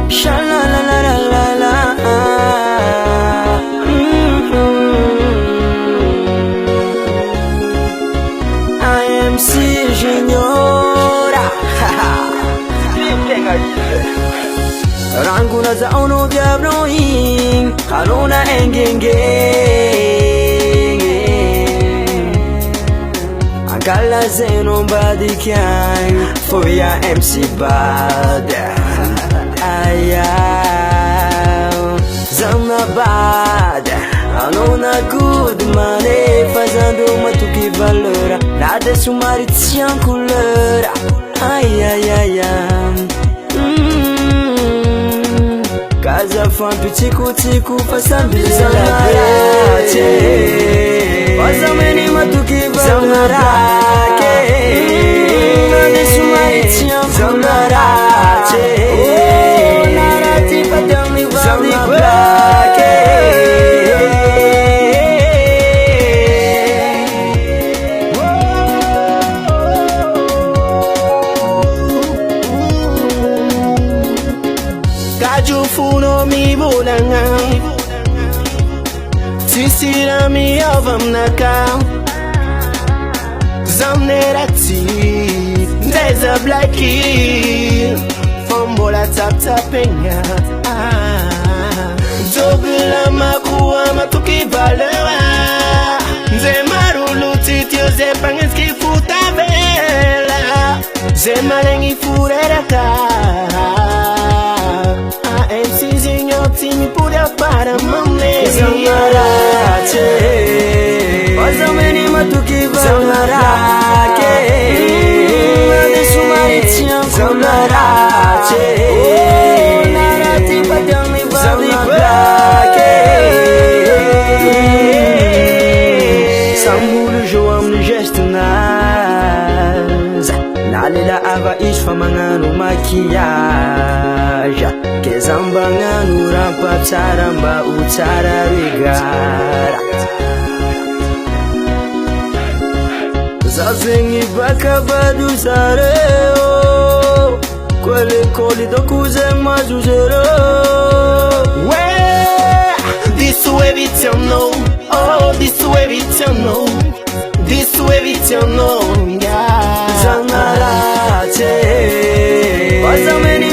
Sha la la la la la la. IMC Juniora. Ranguna za ono diabloing, halona engenge. Agala zeno badikai, for ya MC bad. Ayaw, zama bad. Anona good money, fazendo matuki valora. Nada sumaritsi en couleur. Ay ay ay ay. Casa fampi tiku fasambi zamarate. Wazameni matuki zamarake. Nada sumaritsi en zamarate. Narati padami zamarake. Kaju funo mi bulanga, tisira mi ovam naka, zamnerati, ndeza blaki, fombola tap tapenya, dobula makuwa matuki valera, nze marulu titio ze pangeski futa vela, ze malengi fureraka. Me put up para mamãe Zamarate. Wazameni matuki Zamarake. Nada sumaritsi en Zamarate. Narati padami Zamarake. Samuru joam no gesto nas. Nalela ava isfa mangano maquiagem. Kezambanganu rampa tsaramba utsara rigara. Zazengi baka badu sareo. Kwele koli dokuze mazuzero. Well, this way we tell no. Oh, this way we tell no. This way we tell no. Yeah. Zamarate. Wazameni